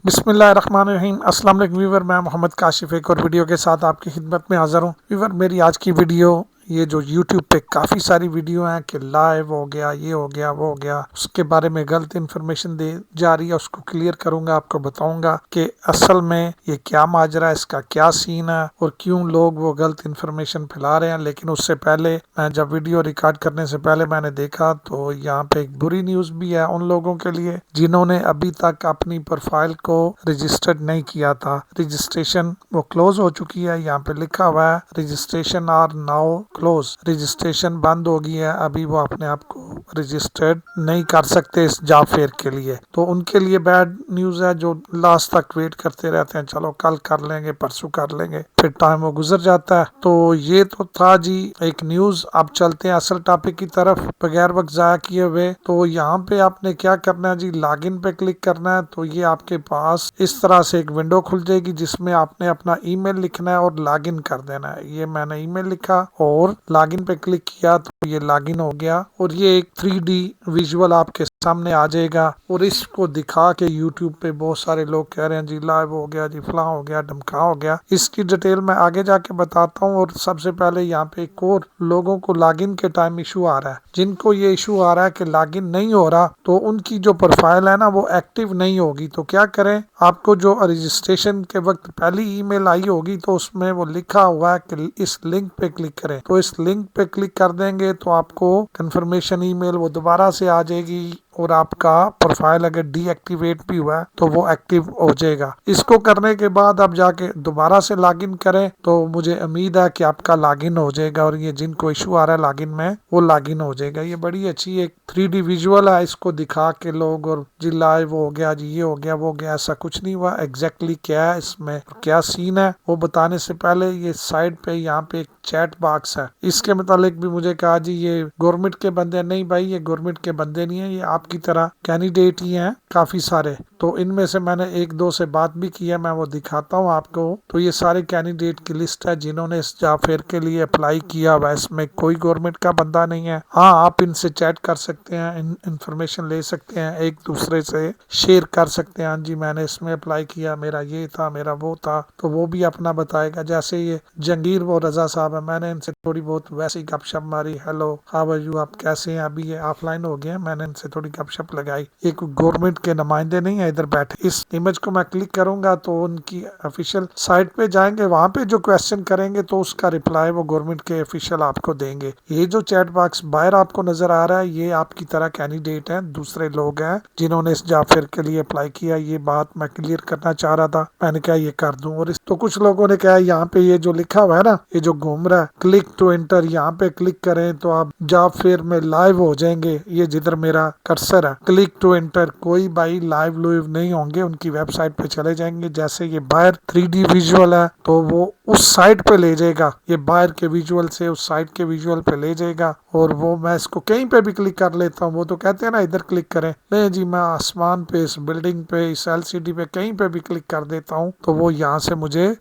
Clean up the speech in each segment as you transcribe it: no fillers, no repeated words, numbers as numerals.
बिस्मिल्लाहिर्रहमानिर्रहीम। अस्सलाम वालेकुम व्यूवर, मैं मोहम्मद काशिफ एक और वीडियो के साथ आपकी खिदमत में हाज़िर हूँ। व्यूवर, मेरी आज की वीडियो ये जो यूट्यूब पे काफ़ी सारी वीडियो हैं कि लाइव हो गया, ये हो गया, वो हो गया, उसके बारे में गलत इन्फॉर्मेशन दे जा रही है, उसको क्लियर करूँगा, आपको बताऊँगा कि असल में ये क्या माजरा है, इसका क्या सीन है और क्यों लोग वो गलत इन्फॉर्मेशन फैला रहे हैं। लेकिन उससे पहले मैं जब वीडियो रिकॉर्ड करने से पहले मैंने देखा तो यहाँ पे एक बुरी न्यूज़ भी है उन लोगों के लिए जिन्होंने अभी तक अपनी प्रोफाइल को रजिस्टर्ड नहीं किया था। रजिस्ट्रेशन वो क्लोज हो चुकी है, यहाँ पे लिखा हुआ है रजिस्ट्रेशन आर नाउ क्लोज, रजिस्ट्रेशन बंद हो गई है, अभी वो अपने आप को रजिस्टर्ड नहीं कर सकते इस जॉब फेयर के लिए। तो उनके लिए बैड न्यूज़ है जो लास्ट तक वेट करते रहते हैं, चलो कल कर लेंगे, परसों कर लेंगे, फिर टाइम वो गुजर जाता है। तो ये तो था जी एक न्यूज़। अब चलते हैं असल टॉपिक की तरफ बगैर वक्त ज़ाया किए हुए। तो यहाँ पे आपने क्या करना है जी, लॉगिन पे क्लिक करना है। तो ये आपके पास इस तरह से एक विंडो खुल जाएगी जिसमें आपने अपना ईमेल लिखना है और लॉगिन कर देना है। ये मैंने ईमेल लिखा और लॉगिन पे क्लिक किया तो ये लॉगिन हो गया और ये एक 3D विजुअल आपके सामने आ जाएगा। और इसको दिखा के यूट्यूब पे बहुत सारे लोग कह रहे हैं जी लाइव हो गया, जी फलां हो गया, ढमका हो गया। इसकी डिटेल मैं आगे जाके बताता हूँ। और सबसे पहले यहाँ पे एक और लोगों को लॉगिन के टाइम इशू आ रहा है, जिनको ये इशू आ रहा है कि लॉगिन नहीं हो रहा तो उनकी जो प्रोफाइल है ना वो एक्टिव नहीं होगी। तो क्या करें, आपको जो रजिस्ट्रेशन के वक्त पहली ईमेल आई होगी तो उसमें वो लिखा हुआ है कि इस लिंक पे क्लिक करें। तो इस लिंक पे क्लिक कर देंगे तो आपको कंफर्मेशन ईमेल वो दोबारा से आ जाएगी और आपका प्रोफाइल अगर डीएक्टिवेट भी हुआ है तो वो एक्टिव हो जाएगा। इसको करने के बाद आप जाके दोबारा से लॉगिन करें तो मुझे उम्मीद है कि आपका लॉगिन हो जाएगा और ये जिनको इशू आ रहा है लॉगिन में वो लॉगिन हो जाएगा। ये बड़ी अच्छी एक 3D विजुअल है, इसको दिखा के लोग और जी लाइव हो गया, जी ये हो गया, वो हो गया, ऐसा कुछ नहीं हुआ। एग्जैक्टली क्या है इसमें, क्या सीन है, वो बताने से पहले ये साइड पे यहाँ पे एक चैट बॉक्स है, इसके मुतालिक भी मुझे कहा जी ये गवर्नमेंट के बंदे। नहीं भाई, ये गवर्नमेंट के बंदे नहीं है, ये आपकी तरह कैंडिडेट ही हैं काफी सारे। तो इनमें से मैंने एक दो से बात भी की है, मैं वो दिखाता हूँ आपको। तो ये सारे कैंडिडेट की लिस्ट है जिन्होंने इस जॉब फेयर के लिए अप्लाई किया हुआ। इसमें कोई गवर्नमेंट का बंदा नहीं है। हाँ, आप इनसे चैट कर सकते हैं, इंफॉर्मेशन ले सकते हैं, एक दूसरे से शेयर कर सकते हैं। हाँ जी, मैंने इसमें अप्लाई किया, मेरा ये था, मेरा वो था, तो वो भी अपना बताएगा। जैसे ये जंगीर वो रजा साहब है, मैंने इनसे थोड़ी बहुत वैसी गपशप मारी, हेलो हाउ आर यू, आप कैसे हैं, अभी ये ऑफलाइन हो गए हैं, मैंने इनसे थोड़ी गपशप लगाई। एक गवर्नमेंट के नुमाइंदे नहीं है इधर बैठे। इस इमेज को मैं क्लिक करूंगा तो उनकी ऑफिशियल साइट पे जाएंगे, वहां पे जो क्वेश्चन करेंगे तो उसका रिप्लाई वो गवर्नमेंट के ऑफिशियल आपको देंगे। ये जो चैट बॉक्स बाहर आपको नजर आ रहा है ये आपकी तरह कैंडिडेट हैं, दूसरे लोग हैं जिन्होंने इस जॉब फेयर के लिए अप्लाई किया। ये बात मैं क्लियर करना चाह रहा था, मैंने कहा ये कर दूं। और तो कुछ लोगों ने कहा यहाँ पे ये जो लिखा हुआ है ना, ये जो घूम रहा है क्लिक टू एंटर, यहाँ पे क्लिक करें तो आप जॉब फेयर में लाइव हो जाएंगे। ये जिधर मेरा कर्सर है क्लिक टू एंटर, कोई भाई लाइव लुइव नहीं होंगे, उनकी वेबसाइट पे चले जाएंगे। जैसे ये बाहर 3D विजुअल है तो वो उस साइट पे ले जाएगा, ये बाहर के विजुअल से उस साइट के विजुअल पे ले जाएगा। और वो मैं इसको कहीं पे भी क्लिक कर लेता हूँ, वो तो कहते हैं ना इधर क्लिक करें, नहीं जी मैं आसमान पे, इस बिल्डिंग पे, इस LCD पे कहीं पे भी क्लिक कर देता हूँ तो वो यहाँ से मुझे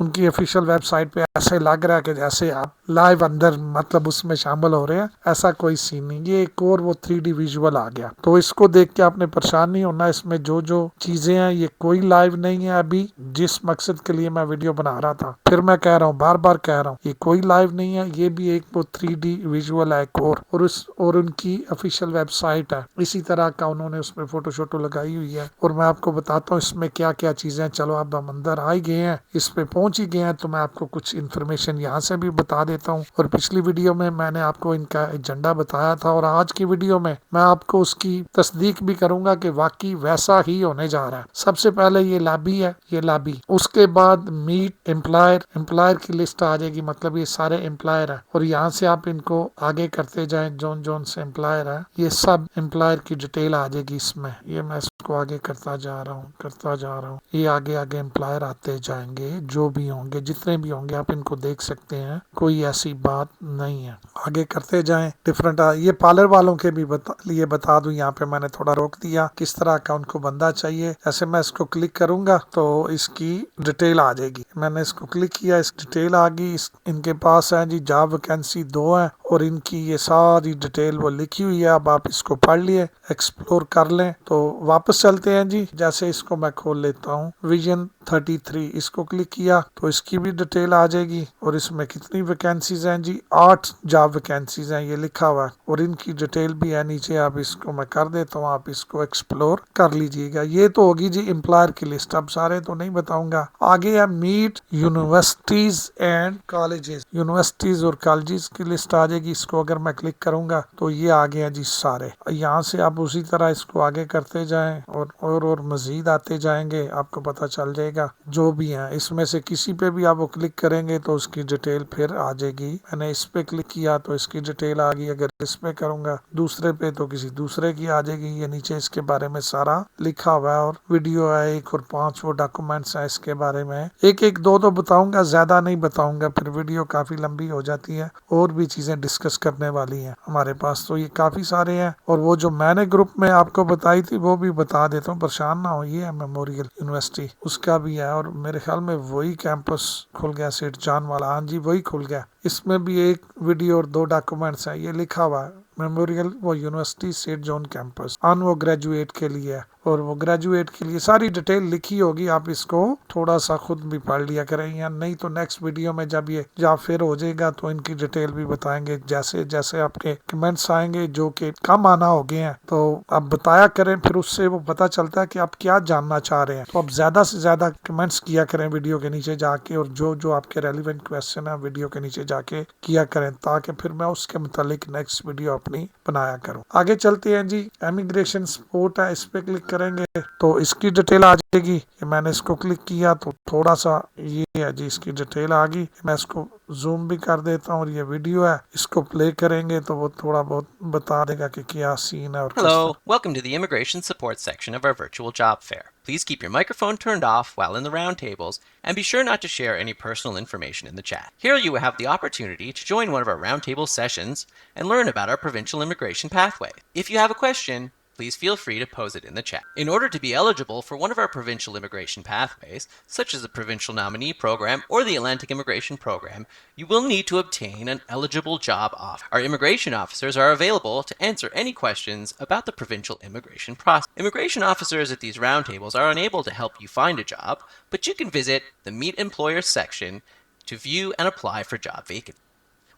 उनकी ऑफिशियल वेबसाइट पे ऐसे लग रहा है कि जैसे आप लाइव अंदर मतलब उसमें शामिल हो रहे हैं। ऐसा कोई सीन नहीं, ये एक और वो 3D विजुअल आ गया। तो इसको देख के आपने परेशान नहीं होना, इसमें जो जो चीजें हैं ये कोई लाइव नहीं है। अभी जिस मकसद के लिए मैं वीडियो बना रहा था, फिर मैं कह रहा हूँ, बार बार कह रहा हूँ, ये कोई लाइव नहीं है, ये भी एक वो 3D विजुअल है एक और उनकी ऑफिशियल वेबसाइट है, इसी तरह का उन्होंने उसमें फोटो शोटो लगाई हुई है। और मैं आपको बताता हूँ इसमें क्या क्या चीजें। चलो अब हम अंदर आ गए हैं, इस पे पहुंच ही गए हैं, तो मैं आपको कुछ इन्फॉर्मेशन यहाँ से भी बता देता हूँ। और पिछली वीडियो में मैंने आपको इनका एजेंडा बताया था और आज की वीडियो में मैं आपको उसकी तस्दीक भी करूंगा कि वाकई वैसा ही होने जा रहा है। सबसे पहले ये लॉबी है, ये लॉबी, उसके बाद मीट एम्प्लॉयर, एम्प्लॉयर की लिस्ट आ जाएगी, मतलब ये सारे एम्प्लॉयर है। और यहाँ से आप इनको आगे करते जाए, जोन जोन से एम्प्लॉयर है ये सब एम्प्लॉयर की डिटेल आ जाएगी इसमें। ये मैं इसको आगे करता जा रहा हूँ, ये आगे आगे एम्प्लॉयर आते जाएंगे, जो भी होंगे, जितने भी होंगे आप इनको देख सकते हैं, कोई ऐसी बात नहीं है। आगे करते जाएं, डिफरेंट ये पार्लर वालों के भी बता दूं, यहाँ पे मैंने थोड़ा रोक दिया किस तरह का उनको बंदा चाहिए। ऐसे मैं इसको क्लिक करूंगा तो इसकी डिटेल आ जाएगी, मैंने इसको क्लिक किया, इस डिटेल आ गई। इनके पास है जी जॉब वैकेंसी 2 है और इनकी ये सारी डिटेल वो लिखी हुई है। अब आप इसको पढ़ लिए, एक्सप्लोर कर लें। तो वापस वापस चलते हैं जी। जैसे इसको मैं खोल लेता हूँ, विजन 33, इसको क्लिक किया तो इसकी भी डिटेल आ जाएगी और इसमें कितनी वैकेंसीज हैं जी, 8 जॉब वैकेंसीज हैं, ये लिखा हुआ है और इनकी डिटेल भी है नीचे। आप इसको मैं कर देता हूँ, आप इसको एक्सप्लोर कर लीजिएगा। ये तो होगी जी एम्प्लॉयर की लिस्ट, अब सारे तो नहीं बताऊंगा। आगे है meet universities and colleges, universities और कॉलेजेस की लिस्ट आ जाएगी। इसको अगर मैं क्लिक करूंगा तो ये आ गया जी सारे। यहाँ से आप उसी तरह इसको आगे करते जाएं और मजीद आते जाएंगे, आपको पता चल जाएगा जो भी है। इसमें से किसी पे भी आप वो क्लिक करेंगे तो उसकी डिटेल फिर आ जाएगी। मैंने इस पे क्लिक किया तो इसकी डिटेल आ गई, अगर इस पे करूंगा दूसरे पे तो किसी दूसरे की आ जाएगी। ये नीचे इसके बारे में सारा लिखा हुआ है और वीडियो है एक और 5 वो डॉक्यूमेंट्स है इसके बारे में। एक एक दो तो बताऊंगा, ज्यादा नहीं बताऊंगा, फिर वीडियो काफी लंबी हो जाती है। और भी चीजें डिस्कस करने वाली हैं हमारे पास, तो ये काफी सारे हैं। और वो जो मैंने ग्रुप में आपको बताई थी वो भी बता देता हूँ, परेशान ना हो। ये है मेमोरियल यूनिवर्सिटी, उसका भी है और मेरे ख्याल में वही कैंपस खुल गया सेठ जान वाला, हाँ जी वही खुल गया। इसमें भी एक वीडियो और 2 डॉक्यूमेंट्स है, ये लिखा हुआ है मेमोरियल वो यूनिवर्सिटी सेठ जॉन कैंपस ऑन वो ग्रेजुएट के लिए, और वो ग्रेजुएट के लिए सारी डिटेल लिखी होगी। आप इसको थोड़ा सा खुद भी पढ़ लिया करें, या नहीं तो नेक्स्ट वीडियो में जब ये या फिर हो जाएगा तो इनकी डिटेल भी बताएंगे। जैसे जैसे आपके कमेंट्स आएंगे जो कि कम आना हो गए हैं तो आप बताया करें, फिर उससे वो पता चलता है कि आप क्या जानना चाह रहे हैं। तो आप ज्यादा से ज्यादा कमेंट्स किया करें वीडियो के नीचे जाके, और जो जो आपके रेलिवेंट क्वेश्चन है वीडियो के नीचे जाके किया करें, ताकि फिर मैं उसके मुतालिक नेक्स्ट वीडियो अपनी बनाया करूं। आगे चलते हैं जी, इमिग्रेशन सपोर्ट है, इस पे क्लिक करेंगे तो इसकी डिटेल आ जाएगी। मैंने इसको क्लिक किया तो थोड़ा सा ये है जी, इसकी डिटेल आ गई। मैं इसको जूम भी कर देता हूँ और ये वीडियो है, इसको प्ले करेंगे तो वो थोड़ा बहुत बता देगा कि क्या सीन है। और Hello, welcome to the immigration support section of our virtual job fair. Please keep your microphone turned off while in the roundtables and be sure not to share any personal information in the chat. Here you will have the opportunity to join one of our roundtable sessions and learn about our provincial immigration pathway. If you have a question, please feel free to pose it in the chat. In order to be eligible for one of our provincial immigration pathways, such as the Provincial Nominee Program or the Atlantic Immigration Program, you will need to obtain an eligible job offer. Our immigration officers are available to answer any questions about the provincial immigration process. Immigration officers at these roundtables are unable to help you find a job, but you can visit the Meet Employers section to view and apply for job vacancies.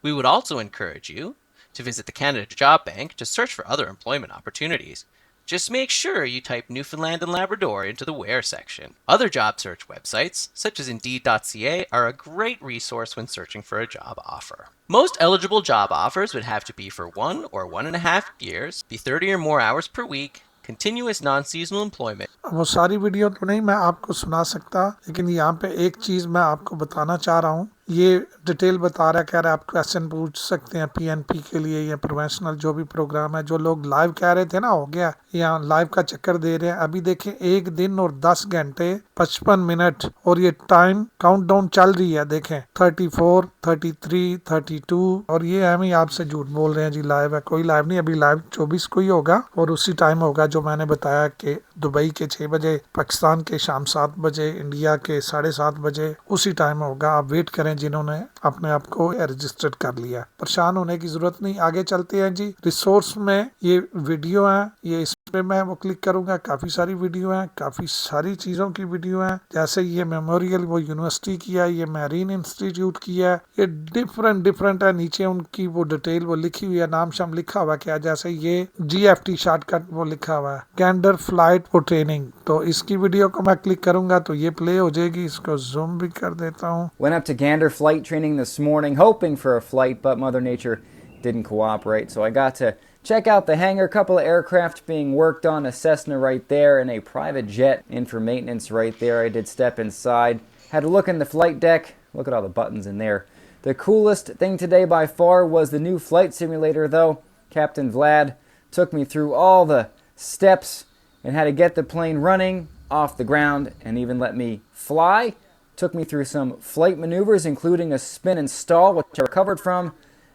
We would also encourage you to visit the Canada Job Bank to search for other employment opportunities. Just make sure you type Newfoundland and Labrador into the Where section. Other job search websites, such as Indeed.ca, are a great resource when searching for a job offer. Most eligible job offers would have to be for 1 or 1.5 years, be 30 or more hours per week, continuous non-seasonal employment. वो सारी video तो नहीं मैं आपको सुना सकता, लेकिन यहाँ पे एक चीज मैं आपको बताना चाह रहा हूँ। ये डिटेल बता रहा है, कह रहा है आप क्वेश्चन पूछ सकते हैं पीएनपी के लिए या प्रोफेशनल जो भी प्रोग्राम है। जो लोग लाइव कह रहे थे ना हो गया, यहाँ लाइव का चक्कर दे रहे हैं। अभी देखें 1 दिन और 10 घंटे 55 मिनट और ये टाइम काउंटडाउन चल रही है। देखें 34, 33, 32 और ये हम ही आपसे झूठ बोल रहे हैं जी लाइव है। कोई लाइव नहीं, अभी लाइव 24 को ही होगा और उसी टाइम होगा जो मैंने बताया कि दुबई के 6 बजे, पाकिस्तान के शाम 7 बजे, इंडिया के 7:30 बजे उसी टाइम होगा। आप वेट करें जिन्होंने अपने आप को रजिस्टर्ड कर लिया, परेशान होने की जरूरत नहीं। आगे चलते हैं जी, रिसोर्स में ये वीडियो है, ये इस पे मैं वो क्लिक करूंगा, काफी सारी वीडियो है, काफी सारी चीजों की वीडियो है। जैसे ये मेमोरियल वो यूनिवर्सिटी की है, ये मैरीन इंस्टीट्यूट की है, ये डिफरेंट है। नीचे उनकी वो डिटेल वो लिखी हुई है, नाम शाम लिखा हुआ क्या, जैसे ये GFT शॉर्टकट वो लिखा हुआ है, कैंडर फ्लाइट वो ट्रेनिंग। तो इसकी वीडियो को मैं क्लिक करूंगा तो ये प्ले हो जाएगी। इसको जूम भी कर देता हूँ। Went up to Gander flight training this morning, hoping for a flight, but Mother Nature didn't cooperate. So I got to check out the hangar, a couple of aircraft being worked on, a Cessna right there, and a private jet in for maintenance right there. I did step inside, had a look in the flight deck. Look at all the buttons in there. The coolest thing today by far was the new flight simulator, though. Captain Vlad took me through all the steps and how to get the plane running off the ground and even let me fly. Took me through some flight maneuvers, including a spin and stall, which I recovered from.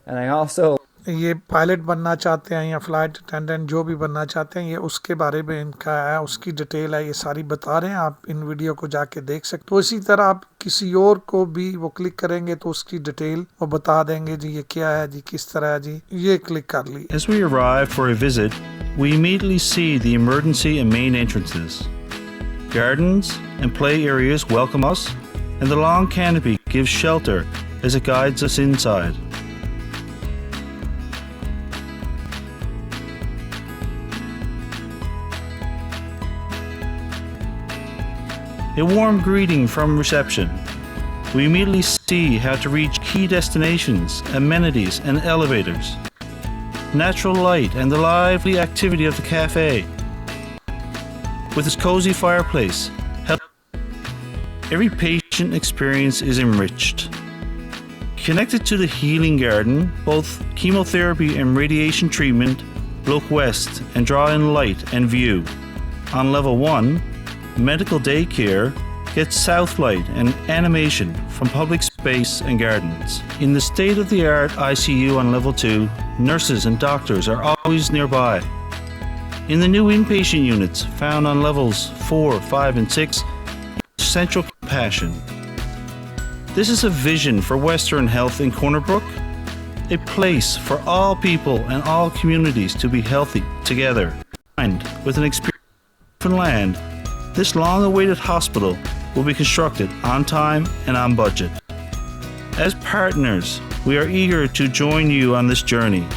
And I also... ये pilot बनना चाहते हैं या flight attendant जो भी बनना चाहते हैं, ये उसके बारे में इनका है, उसकी डिटेल है, ये सारी बता रहे हैं। आप इन वीडियो को जाके देख सकते हो। इसी तरह आप किसी और को भी वो क्लिक करेंगे तो उसकी डिटेल वो बता देंगे जी, ये क्या है जी, किस तरह है जी, ये क्लिक कर ली। As we arrive for a visit we immediately see the emergency and main entrances. Gardens and play areas welcome us, and the long canopy gives shelter as it guides us inside. A warm greeting from reception. We immediately see how to reach key destinations, amenities, and elevators. Natural light and the lively activity of the cafe, with its cozy fireplace, help. Every patient experience is enriched. Connected to the healing garden, both chemotherapy and radiation treatment look west and draw in light and view. On level 1, medical daycare gets south light and animation from public space and gardens. In the state-of-the-art ICU on level 2, nurses and doctors are always nearby. In the new inpatient units found on levels 4, 5, and 6, central compassion. This is a vision for Western Health in Corner Brook, a place for all people and all communities to be healthy together. And with an experience in land, this long-awaited hospital will be constructed on time and on budget. As partners, we are eager to join you on this journey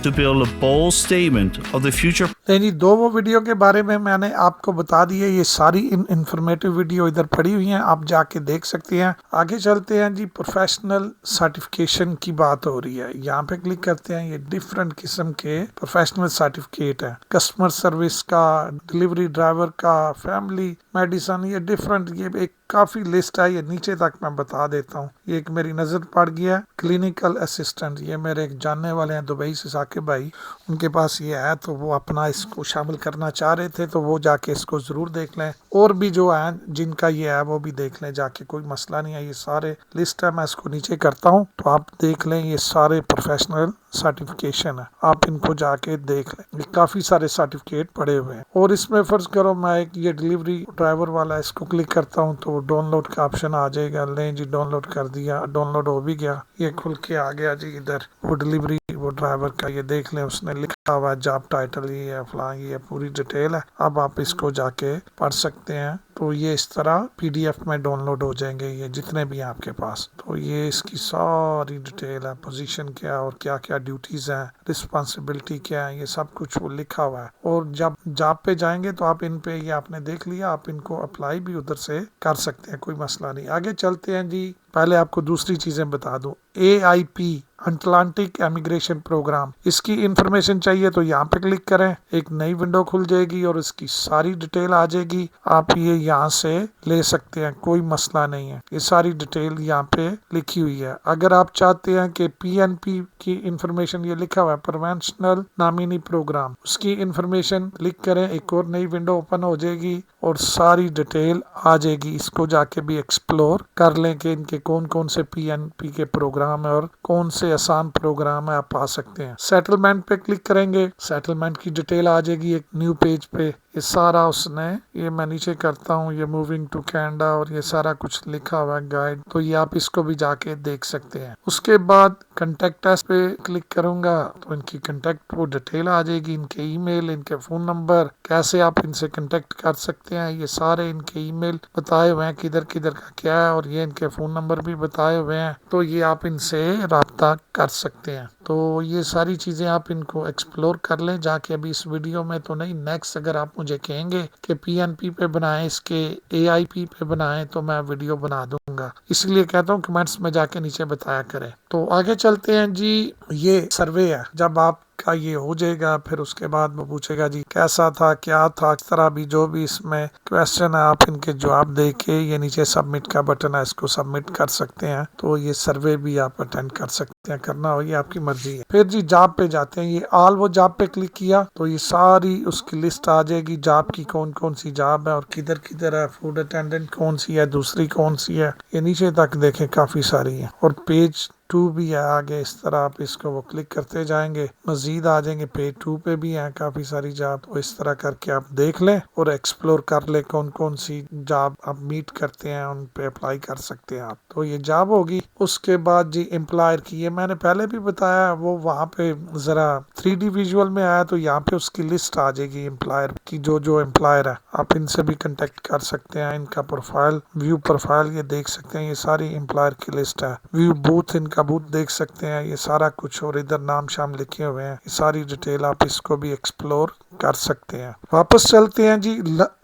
to build a bold statement of the future. जी, दो वो video के बारे में मैंने आपको बता दिए। ये सारी इन्फॉर्मेटिव वीडियो इधर पड़ी हुई हैं, आप जाके देख सकते हैं। आगे चलते हैं जी, प्रोफेशनल सर्टिफिकेशन की बात हो रही है। यहाँ पे क्लिक करते हैं, ये डिफरेंट किस्म के प्रोफेशनल सर्टिफिकेट है। कस्टमर सर्विस का, डिलीवरी ड्राइवर का, फैमिली मेडिसिन, ये डिफरेंट, ये एक काफ़ी लिस्ट है। ये नीचे तक मैं बता देता हूँ। ये एक मेरी नज़र पड़ गया, क्लिनिकल असिस्टेंट, ये मेरे एक जानने वाले हैं दुबई से, साकिब भाई, उनके पास ये है, तो वो अपना इसको शामिल करना चाह रहे थे, तो वो जाके इसको ज़रूर देख लें। और भी जो हैं जिनका ये है वो भी देख लें जाके, कोई मसला नहीं है। ये सारे लिस्ट है, मैं इसको नीचे करता हूँ तो आप देख लें। ये सारे प्रोफेशनल सर्टिफिकेशन है, आप इनको जाके देख लें। ये काफ़ी सारे सर्टिफिकेट पड़े हुए हैं। और इसमें फ़र्ज़ करो मैं एक ये डिलीवरी ड्राइवर वाला, इसको क्लिक करता हूँ तो डाउनलोड का ऑप्शन आ जाएगा। लें जी, डाउनलोड कर दिया, डाउनलोड हो भी गया, ये खुल के आ गया जी। इधर वो डिलीवरी वो ड्राइवर का ये देख लें, उसने लिखा हुआ है जॉब टाइटल, ये है फलां, ये पूरी डिटेल है। अब आप इसको जाके पढ़ सकते हैं। तो ये इस तरह PDF में डाउनलोड हो जाएंगे, ये जितने भी हैं आपके पास। तो ये इसकी सारी डिटेल है, पोजीशन क्या और क्या क्या ड्यूटीज़ हैं, रिस्पॉन्सिबिलिटी क्या है, ये सब कुछ वो लिखा हुआ है। और जब जॉब पे जाएंगे तो आप इन पे, ये आपने देख लिया, आप इनको अप्लाई भी उधर से कर सकते हैं, कोई मसला नहीं। आगे चलते हैं जी, पहले आपको दूसरी चीज़ें बता दूं। AIP अटलांटिक इमिग्रेशन प्रोग्राम, इसकी इंफॉर्मेशन चाहिए तो यहाँ पे क्लिक करें, एक नई विंडो खुल जाएगी और इसकी सारी डिटेल आ जाएगी। आप ये यहाँ से ले सकते हैं, कोई मसला नहीं है। ये सारी डिटेल यहाँ पे लिखी हुई है। अगर आप चाहते हैं कि PNP की इंफॉर्मेशन, ये लिखा हुआ है प्रोफेशनल नॉमिनी प्रोग्राम, उसकी इंफॉर्मेशन क्लिक करें, एक और नई विंडो ओपन हो जाएगी और सारी डिटेल आ जाएगी। इसको जाके भी एक्सप्लोर कर लें कि इनके कौन कौन से PNP के प्रोग्राम है और कौन से आसान प्रोग्राम है, आप पा सकते हैं। सेटलमेंट पे क्लिक करेंगे, सेटलमेंट की डिटेल आ जाएगी एक न्यू पेज पे। ये सारा उसने, ये मैं नीचे करता हूँ, ये मूविंग टू कनाडा और ये सारा कुछ लिखा हुआ है गाइड, तो ये आप इसको भी जाके देख सकते हैं। उसके बाद कंटेक्ट अस पे क्लिक करूंगा तो इनकी कंटेक्ट वो डिटेल आ जाएगी, इनके ईमेल, इनके फ़ोन नंबर, कैसे आप इनसे कंटेक्ट कर सकते हैं, ये सारे इनके ईमेल बताए हुए हैं, किधर किधर का क्या है, और ये इनके फ़ोन नंबर भी बताए हुए हैं, तो ये आप इनसे रब्ता कर सकते हैं। तो ये सारी चीज़ें आप इनको एक्सप्लोर कर लें जाके। अभी इस वीडियो में तो नहीं, नेक्स्ट अगर आप मुझे कहेंगे कि PNP पे बनाएं, इसके AIP पे बनाएं, तो मैं वीडियो बना दूंगा। इसलिए कहता हूँ कमेंट्स में जाके नीचे बताया करें। तो आगे चलते हैं जी, ये सर्वे है। जब आप का ये हो जाएगा, फिर उसके बाद वो पूछेगा जी कैसा था, क्या था, इस तरह भी जो भी इसमें क्वेश्चन है आप इनके जवाब दे के, ये नीचे सबमिट का बटन है, इसको सबमिट कर सकते हैं। तो ये सर्वे भी आप अटेंड कर सकते हैं, करना हो ये आपकी मर्जी है। फिर जी जॉब पे जाते हैं, ये ऑल वो जॉब पे क्लिक किया तो ये सारी उसकी लिस्ट आ जाएगी, जॉब की कौन कौन सी जॉब है और किधर किधर है, फूड अटेंडेंट कौन सी है, दूसरी कौन सी है, ये नीचे तक देखें काफी सारी है। और पेज टू भी है आगे, इस तरह आप इसको वो क्लिक करते जाएंगे, मजीद आ जाएंगे पेज टू पे भी है काफ़ी सारी जॉब। तो इस तरह करके आप देख लें और एक्सप्लोर कर ले कौन कौन सी जॉब आप मीट करते हैं, उन पे अप्लाई कर सकते हैं आप। तो ये जॉब होगी। उसके बाद जी एम्प्लॉयर की, ये मैंने पहले भी बताया, वो वहाँ पे ज़रा 3D विजुअल में आया तो यहाँ पे उसकी लिस्ट आ जाएगी एम्प्लॉयर की, जो जो एम्प्लॉयर है आप इनसे भी कंटेक्ट कर सकते हैं। इनका प्रोफाइल, व्यू प्रोफाइल ये देख सकते हैं, ये सारी एम्प्लॉयर की लिस्ट है। व्यू बूथ, इनका बूथ देख सकते हैं, ये सारा कुछ, और इधर नाम शाम लिखे हुए हैं, ये सारी डिटेल आप इसको भी एक्सप्लोर कर सकते हैं। वापस चलते हैं जी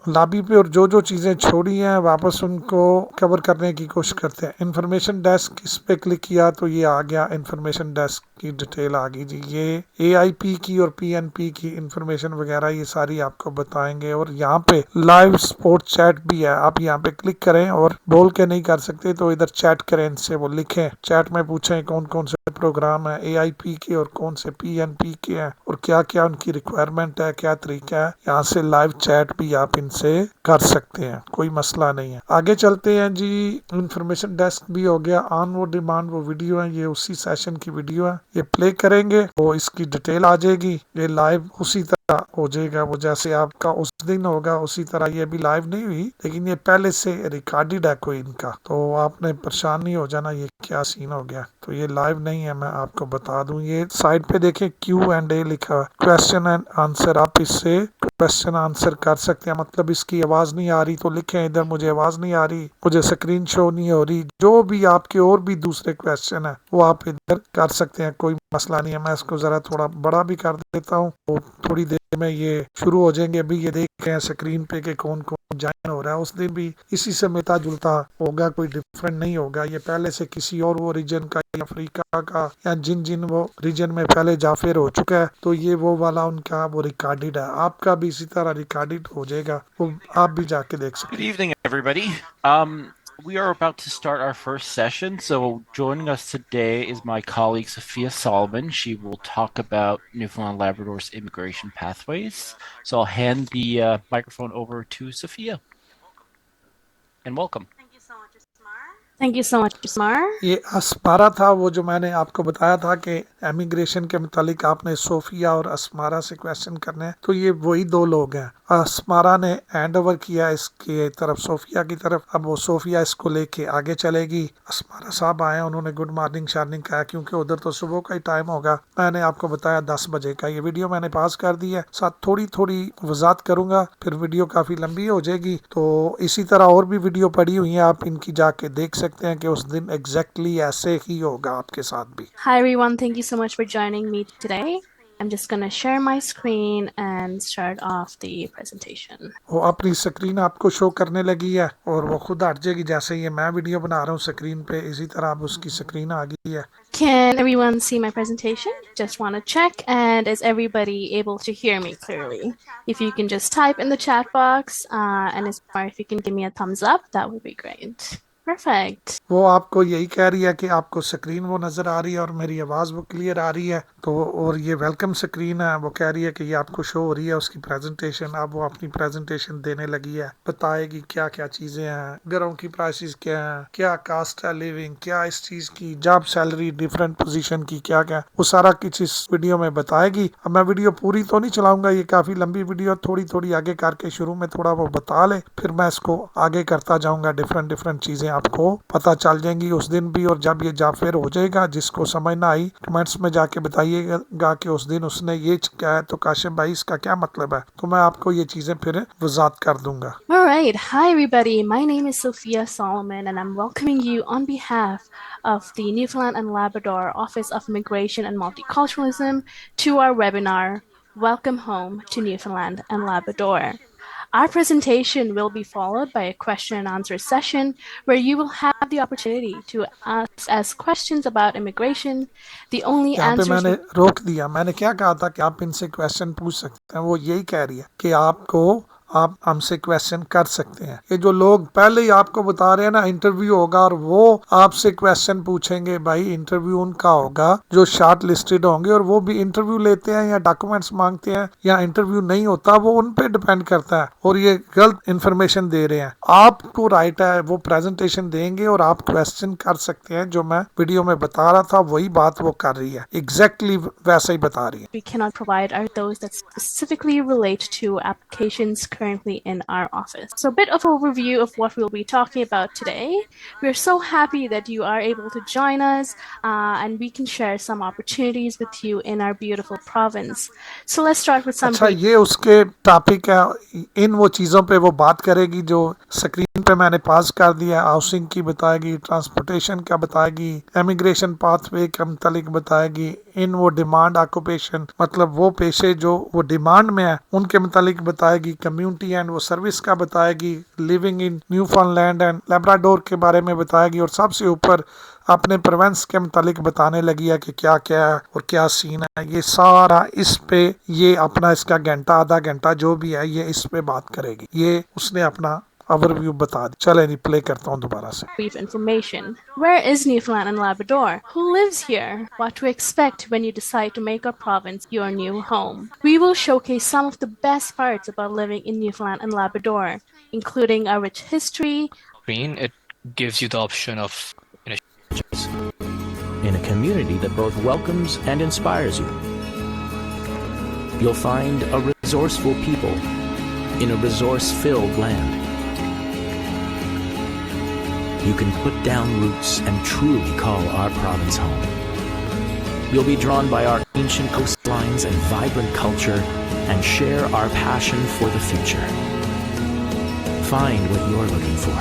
लॉबी पे, और जो जो चीज़ें छोड़ी हैं वापस उनको कवर करने की कोशिश करते हैं। इंफॉर्मेशन डेस्क, इस पे क्लिक किया तो ये आ गया, इंफॉर्मेशन डेस्क की डिटेल आ गई जी। ये AIP की और PNP की इंफॉर्मेशन वगैरह ये सारी आपको बताएंगे। और यहाँ पे लाइव स्पोर्ट चैट भी है, आप यहाँ पे क्लिक करें और बोल के नहीं कर सकते तो इधर चैट करें इनसे, वो लिखें चैट में, पूछें कौन कौन से प्रोग्राम है AIP के और कौन से PNP के हैं और क्या क्या उनकी रिक्वायरमेंट है, क्या तरीका है। यहाँ से लाइव चैट भी आप इनसे कर सकते हैं, कोई मसला नहीं है। आगे चलते हैं जी, इंफॉर्मेशन डेस्क भी हो गया। ऑन वो डिमांड वो वीडियो है, ये उसी सेशन की वीडियो है, ये प्ले करेंगे तो इसकी डिटेल आ जाएगी। ये लाइव उसी तरह हो जाएगा, वो जैसे आपका उस दिन होगा उसी तरह। ये भी लाइव नहीं हुई लेकिन ये पहले से रिकॉर्डेड है कोई इनका, तो आपने परेशान नहीं हो जाना ये क्या सीन हो गया। तो ये लाइव नहीं है, मैं आपको बता दूं। ये साइड पे देखें Q&A लिखा है, क्वेश्चन एंड आंसर, आप इससे क्वेश्चन आंसर कर सकते हैं। मतलब इसकी आवाज नहीं आ रही तो लिखें इधर, मुझे आवाज नहीं आ रही, मुझे स्क्रीन शो नहीं हो रही, जो भी आपके और भी दूसरे क्वेश्चन है वो आप इधर कर सकते हैं, कोई मसला नहीं है। मैं इसको जरा थोड़ा बड़ा भी कर देता हूँ तो थोड़ी देर में ये शुरू हो जाएंगे। अभी ये देख रहे हैं स्क्रीन पे कि कौन कौन ज्वाइन हो रहा है, उस दिन भी इसी से मिलता जुलता होगा, कोई डिफरेंट नहीं होगा। ये पहले से किसी और वो रीजन का या अफ्रीका का या जिन जिन वो रीजन में पहले जाफिर हो चुका है तो ये वो वाला उनका वो रिकॉर्डेड है, आपका भी इसी तरह रिकॉर्डेड हो जाएगा, वो आप भी जाके देख सकते Good हैं। evening, everybody. We are about to start our first session. So, joining us today is my colleague Sophia Solomon. She will talk about Newfoundland Labrador's immigration pathways. So, I'll hand the microphone over to Sophia. And welcome. Thank you so much, Ismar. ये Asmara था वो जो मैंने आपको बताया था कि immigration के मुतालिक आपने सोफिया और अस्मारा से क्वेश्चन करने हैं, तो ये वही दो लोग हैं। अस्मारा ने हैंड ओवर किया इसके तरफ सोफिया की तरफ, अब वो सोफिया इसको लेके आगे चलेगी। अस्मारा साहब आए, उन्होंने गुड मॉर्निंग शार्निंग कहा क्योंकि उधर तो सुबह का ही टाइम होगा। मैंने आपको बताया 10 बजे का। ये वीडियो मैंने पास कर दी है, साथ थोड़ी थोड़ी वजात करूंगा, फिर वीडियो काफ़ी लंबी हो जाएगी। तो इसी तरह और भी वीडियो पड़ी हुई हैं, आप इनकी जाके देख सकते हैं कि उस दिन एग्जैक्टली ऐसे ही होगा आपके साथ भी। Hi everyone, thank you so much for joining me today. I'm just gonna share my screen and start off the presentation. वो अपनी स्क्रीन आपको शो करने लगी है और वो खुद हट जाएगी जैसे ये मैं वीडियो बना रहा हूँ स्क्रीन पे, इसी तरह अब उसकी स्क्रीन आ गई है। Can everyone see my presentation? Just want to check, and is everybody able to hear me clearly? If you can just type in the chat box, and if you can give me a thumbs up, that would be great. Perfect. वो आपको यही कह रही है कि आपको screen वो नज़र आ रही है और मेरी आवाज़ वो क्लियर आ रही है। तो और ये वेलकम स्क्रीन है, वो कह रही है कि ये आपको शो हो रही है उसकी प्रेजेंटेशन। अब वो अपनी प्रेजेंटेशन देने लगी है, बताएगी क्या क्या चीज़ें हैं, घरों की प्राइसेस क्या हैं, क्या कास्ट है लिविंग, क्या इस चीज़ की जॉब सैलरी, डिफरेंट पोजीशन की क्या क्या, वो सारा कुछ इस वीडियो में बताएगी। अब मैं वीडियो पूरी तो नहीं चलाऊंगा, ये काफ़ी लंबी वीडियो, थोड़ी थोड़ी आगे करके शुरू में थोड़ा वो बता ले, फिर मैं इसको आगे करता जाऊंगा। डिफरेंट चीज़ें आपको पता चल जाएंगी उस दिन भी। और जब ये जाफिर हो जाएगा, जिसको समझ ना आई कमेंट्स में जाके बताइएगा कि उस दिन उसने ये क्या है, तो काशिम भाई इसका क्या मतलब है, तो मैं आपको ये चीजें फिर वजात कर दूंगा। Alright, hi everybody, my name is Sophia Solomon and I'm welcoming you on behalf of the Newfoundland and Labrador Office of Immigration and Multiculturalism to our webinar, Welcome Home to Newfoundland and Labrador. Our presentation will be followed by a question and answer session where you will have the opportunity to ask questions about immigration. The only यहाँ पे answers मैंने रोक दिया, मैंने क्या कहा था कि आप इनसे क्वेश्चन पूछ सकते हैं, वो यही कह रही है कि आपको आप हमसे क्वेश्चन कर सकते हैं। ये जो लोग पहले ही आपको बता रहे हैं ना इंटरव्यू होगा और वो आपसे क्वेश्चन पूछेंगे, भाई इंटरव्यू उनका होगा जो शॉर्ट लिस्टेड होंगे, और वो भी इंटरव्यू लेते हैं या डॉक्यूमेंट्स मांगते हैं या इंटरव्यू नहीं होता, वो उन पे डिपेंड करता है। और ये गलत इन्फॉर्मेशन दे रहे हैं। आपको राइट है, वो प्रेजेंटेशन देंगे और आप क्वेश्चन कर सकते हैं। जो मैं वीडियो में बता रहा था वही बात वो कर रही है, एग्जैक्टली वैसा ही बता रही है। We cannot provide are those that specifically relate to applications currently in our office. So a bit of overview of what we'll be talking about today. We're so happy that you are able to join us and we can share some opportunities with you in our beautiful province. So let's start with some अच्छा, ये उसके topic है, इन वो चीज़ों पे वो बात करेगी जो स्क्रीन पे मैंने पास कर दिया। हाउसिंग की बताएगी, ट्रांसपोर्टेशन का बताएगी, इमिग्रेशन पाथवे के मुतालिक बताएगी, इन वो डिमांड ऑक्यूपेशन मतलब वो पेशे जो वो डिमांड में है उनके मुतालिक बताएगी, कम्युनिटी एंड वो सर्विस का बताएगी, living in Newfoundland and Labrador के बारे में बताएगी, और सबसे ऊपर अपने प्रोवेंस के मुतालिक बताने लगी है कि क्या क्या है और क्या सीन है। ये सारा इस पे ये अपना इसका घंटा आधा घंटा जो भी है ये इस पे बात करेगी। ये उसने अपना ओवरव्यू बता दी। चले नहीं प्ले करता हूँ दोबारा से। brief information. Where is Newfoundland and Labrador? Who lives here? What to expect when you decide to make our province your new home? We will showcase some of the best parts about living in Newfoundland and Labrador, including our rich history. It gives you the option of in a community that both welcomes and inspires you. You'll find a resourceful people in a resource-filled land. You can put down roots and truly call our province home. You'll be drawn by our ancient coastlines and vibrant culture and share our passion for the future. Find what you're looking for.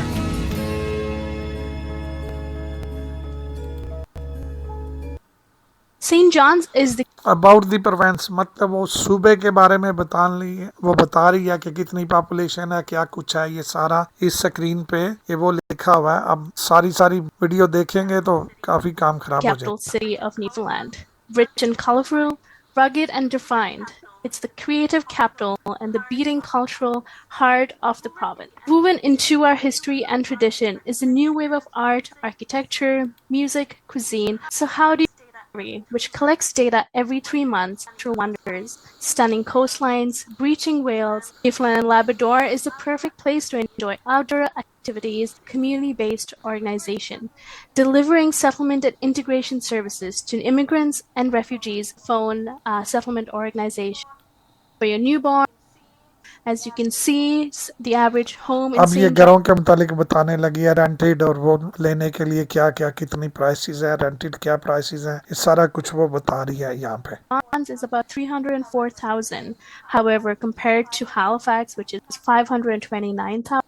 St. John's is the about the Provence मतलब वो सूबे के बारे में बता रही है, वो बता रही है कि कितनी पॉपुलेशन है, क्या कुछ है। ये सारा इस स्क्रीन पे ये वो लिखा हुआ है। अब सारी वीडियो देखेंगे तो काफी काम खराब हो capital जाएगा। city of Newfoundland. Rich and colorful, rugged and refined. It's the creative capital and the beating cultural heart of the province. Woven into our history and tradition is a new wave of art, architecture, music, cuisine. So how do you which collects data every 3 months, natural wonders, stunning coastlines, breaching whales. Newfoundland and Labrador is the perfect place to enjoy outdoor activities, community-based organization, delivering settlement and integration services to immigrants and refugees. Phone settlement organization for your newborn. As you can see, the average home in अब ये St. घरों के मुतालिक बताने लगी है, rented और वो लेने के लिए क्या क्या कितनी प्राइसेस है, रेंटेड क्या प्राइसेस है, ये सारा कुछ वो बता रही है यहाँ पे। John's is about $304,000. However, compared to Halifax, which is $529,000,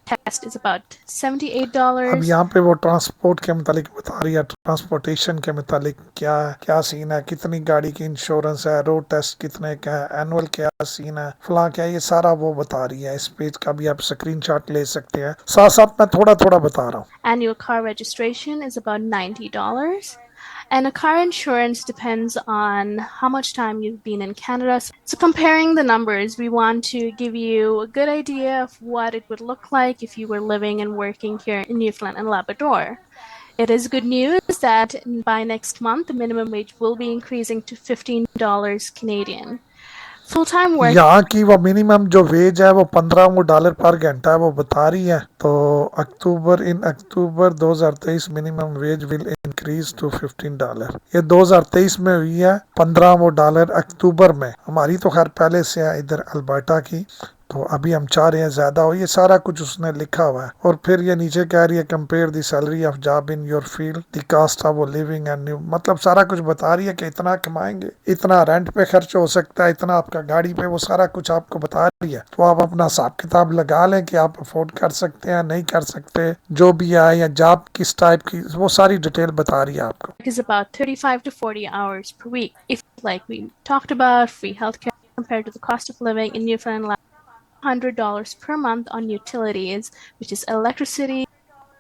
test is about $78. अब यहाँ पे वो ट्रांसपोर्ट के मुतालिक बता रही है, ट्रांसपोर्टेशन के मुतालिक क्या सीन है, कितनी गाड़ी की इंश्योरेंस है, रोड टेस्ट कितने का है, एनुअल क्या सीन है, फला क्या, ये सारा वो बता रही है। इस पेज का भी आप स्क्रीनशॉट ले सकते हैं। साथ साथ मैं थोड़ा बता रहा हूँ। Annual car registration is about $90. And a car insurance depends on how much time you've been in Canada. So comparing the numbers, we want to give you a good idea of what it would look like if you were living and working here in Newfoundland and Labrador. It is good news that by next month, the minimum wage will be increasing to $15 Canadian. Full-time work. यहाँ की वो minimum जो veg है वो $15 पर घंटा है, वो बता रही है। तो October 2023 minimum wage will increase to $15। ये 2023 में हुई है $15 अक्टूबर में। हमारी तो खैर पहले से है इधर अल्बर्टा की, तो अभी हम चाह रहे हैं ज्यादा हो। ये सारा कुछ उसने लिखा हुआ है। और फिर ये नीचे कह रही है compare the salary of job in your field, the cost of living and new, मतलब सारा कुछ बता रही है कि इतना कमाएंगे, इतना रेंट पे खर्च हो सकता है, इतना आपका गाड़ी पे, वो सारा कुछ आपको बता रही है। तो आप अपना हिसाब किताब लगा लें कि आप अफोर्ड कर सकते हैं नहीं कर सकते, जो भी है, या जॉब किस टाइप की, वो सारी डिटेल बता रही है आपको। Is about 35 to 40 hours per week. If, like we talked about, free healthcare compared to the cost of living in Newfoundland, $100 per month on utilities, which is electricity,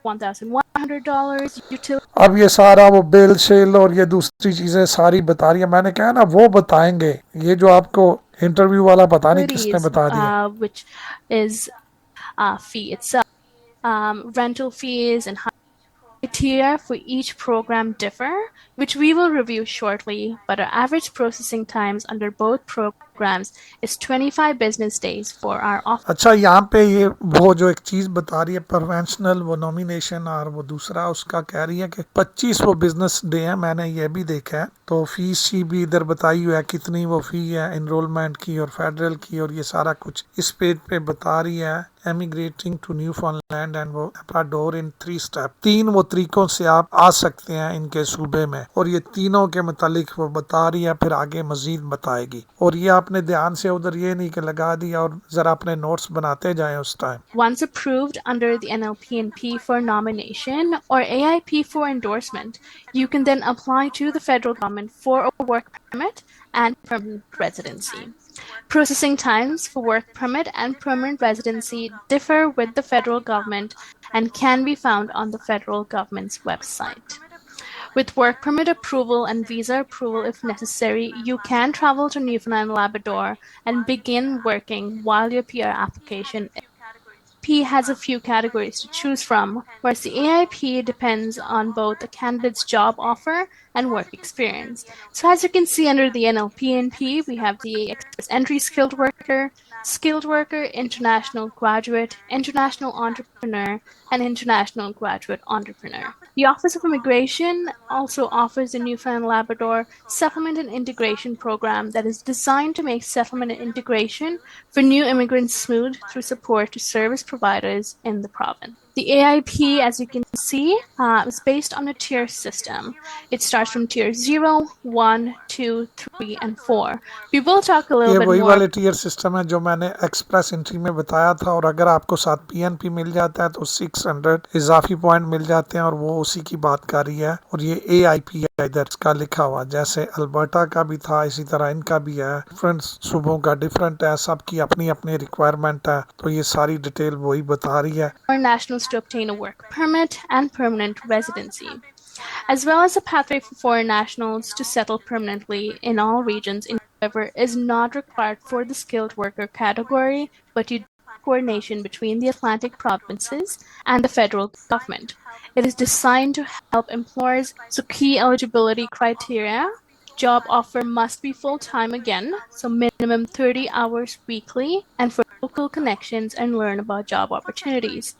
$1,100 utilities. अब ये सारा वो बिल शेल और ये दूसरी चीजें सारी बता रही है। मैंने कहा ना वो बताएंगे, ये जो आपको इंटरव्यू वाला पता नहीं किसने facilities, बता दिया। which is fee itself. Rental fees and criteria for each program differ, which we will review shortly, but our average processing times under both programs is 25 business days for our office. अच्छा, यहाँ पे ये वो जो एक चीज बता रही है प्रोफेशनल, वो नॉमिनेशन, और वो दूसरा उसका कह रही है कि 25 वो बिजनेस डे है, मैंने ये भी देखा है। तो फीस शी भी इधर बताई हुई है कितनी वो फी है एनरोलमेंट की और फेडरल की, और ये सारा कुछ इस पेज पे बता रही है। एमिग्रेटिंग टू न्यूफाउंडलैंड एंड वो लाब्राडोर इन 3 स्टेप, 3 वो तरीकों से आप आ सकते हैं इनके सूबे में, और ये तीनों के मुतालिक वो बता रही है, फिर आगे मजीद बताएगी। और ये आपने ध्यान से उधर ये नहीं कि लगा दिया और जरा अपने नोट्स बनाते जाएं उस time. Once approved under the NLPNP for nomination or AIP for endorsement, you can then apply to the federal government for a work permit and permanent residency. Processing times for work permit and permanent residency differ with the federal government and can be found on the federal government's website. With work permit approval and visa approval if necessary, you can travel to Newfoundland and Labrador and begin working while your PR application P has a few categories to choose from, whereas the AIP depends on both the candidate's job offer and work experience. So as you can see under the NLPNP, we have the express entry skilled worker, international graduate, international entrepreneur, and international graduate entrepreneur. The Office of Immigration also offers the Newfoundland and Labrador Settlement and Integration Program that is designed to make settlement and integration for new immigrants smooth through support to service providers in the province. The AIP, as you can see, is based on a tier system. It starts from tier 0, 1, 2, 3, and 4. We will talk a ये little bit वही more. वाले tier system है जो मैंने express entry में बताया था, और अगर आपको साथ पीएनपी मिल जाता है तो 600 इजाफी पॉइंट मिल जाते हैं, और वो उसी की बात कर रही है। और ये AIP है इधर इसका लिखा हुआ, जैसे अल्बर्टा का भी था इसी तरह इनका भी है। डिफरेंट सूबों का डिफरेंट है, सबकी अपनी अपनी रिक्वायरमेंट है, तो ये सारी डिटेल वही बता रही है। For nationals to obtain a work permit and permanent residency, as well as a pathway for foreign nationals to settle permanently in all regions. However, is not required for the skilled worker category, but you do coordination between the Atlantic provinces and the federal government. It is designed to help employers. So key eligibility criteria: job offer must be full-time again, so minimum 30 hours weekly, and for local connections and learn about job opportunities.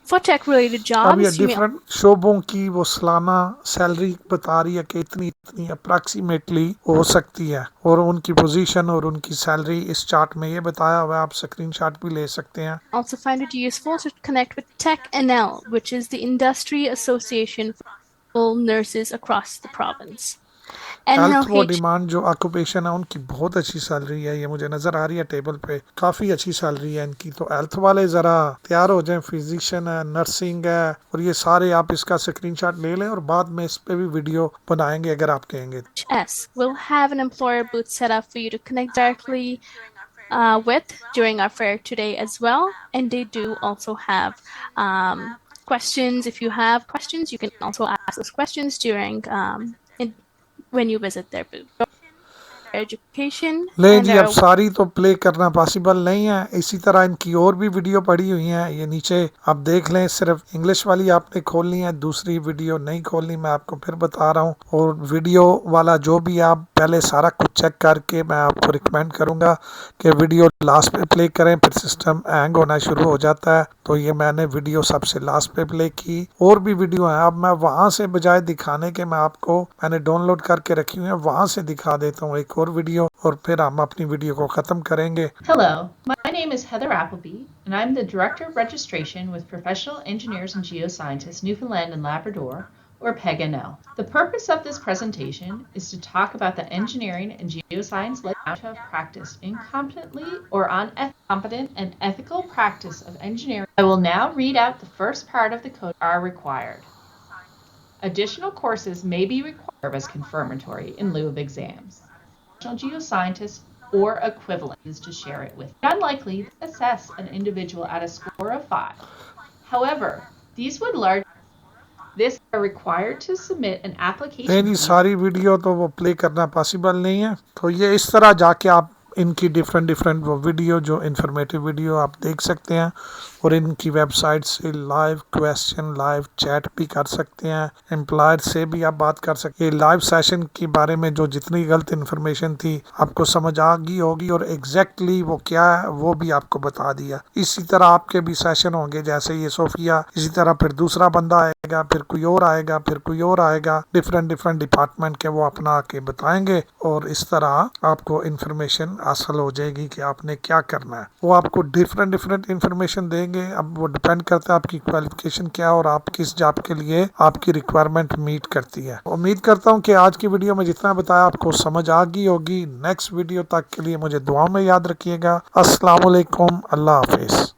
For tech-related अब ये jobs, you may different शोबों की वो सालाना salary बता रही है कि इतनी इतनी अप्रॉक्सीमेटली हो सकती है, और उनकी पोजीशन और उनकी सैलरी इस चार्ट में ये बताया हुआ है, आप स्क्रीनशॉट भी ले सकते हैं। also find it useful to connect with TechNL, which is the industry association for nurses across the province. Health वो NLH डिमांड जो ऑक्यूपेशन है उनकी बहुत अच्छी सैलरी है, ये मुझे नजर आ रही है टेबल पे, काफी अच्छी सैलरी है इनकी। तो हेल्थ वाले जरा तैयार हो जाएं, फिजिशियन है, नर्सिंग है, और ये सारे आप इसका स्क्रीनशॉट ले लें, और बाद में इस पे भी वीडियो बनाएंगे अगर आप कहेंगे। S will have an employer booth set up for you to connect directly with during our fair today as well. And they do also have questions. If you have questions, you can also ask those questions during when you visit their booth. Education. ले and ji, there अब are सारी तो play करना possible नहीं है, इसी तरह इनकी और भी वीडियो पड़ी हुई हैं, ये नीचे आप देख लें। सिर्फ इंग्लिश वाली आपने खोलनी है, दूसरी वीडियो नहीं खोलनी, मैं आपको फिर बता रहा हूँ। और वीडियो वाला जो भी आप पहले सारा कुछ चेक करके, मैं आपको रिकमेंड करूँगा कि वीडियो लास्ट पे प्ले करें, फिर सिस्टम हैंग होना शुरू हो जाता है। तो ये मैंने वीडियो सबसे लास्ट पे प्ले की, और भी वीडियो है। अब मैं वहाँ से बजाय दिखाने के मैं आपको मैंने डाउनलोड करके रखी हुई है, वहाँ से दिखा देता हूँ एक और वीडियो, और फिर हम अपनी वीडियो को खत्म करेंगे। Hello, my name is Heather Appleby, and I'm the Director of Registration with Professional Engineers and Geoscientists, Newfoundland and Labrador, or PEG-NL. The purpose of this presentation is to talk about the engineering and geoscience led to have practiced incompetently or on competent and ethical practice of engineering. I will now read out the first part of the code are required. Additional courses may be required as confirmatory in lieu of exams. Geoscientists or equivalent is to share it with. It's unlikely to assess an individual at a score of 5. However, these would largely this are required to submit an application. नहीं, सारी video तो वो play करना possible नहीं है, तो ये इस तरह जाके आप इनकी डिफरेंट वो वीडियो जो इन्फॉर्मेटिव वीडियो आप देख सकते हैं और इनकी वेबसाइट से लाइव क्वेश्चन लाइव चैट भी कर सकते हैं, एम्प्लॉयर से भी आप बात कर सकते हैं। लाइव सेशन के बारे में जो जितनी गलत इन्फॉर्मेशन थी आपको समझ आ गई होगी और एग्जैक्टली वो क्या है वो भी आपको बता दिया। इसी तरह आपके भी सेशन होंगे, जैसे ये सोफिया, इसी तरह फिर दूसरा बंदा आएगा, फिर कोई और आएगा, फिर कोई और आएगा, डिफरेंट डिपार्टमेंट के वो अपना आके बताएंगे और इस तरह आपको इन्फॉर्मेशन हासिल हो जाएगी कि आपने क्या करना है। वो आपको डिफरेंट इन्फॉर्मेशन देंगे। अब वो डिपेंड करता है आपकी क्वालिफिकेशन क्या है और आप किस जॉब के लिए आपकी रिक्वायरमेंट मीट करती है। उम्मीद करता हूँ कि आज की वीडियो में जितना बताया आपको समझ आ गई होगी। नेक्स्ट वीडियो तक के लिए मुझे दुआ में याद रखिएगा। अस्सलाम वालेकुम, अल्लाह हाफिज।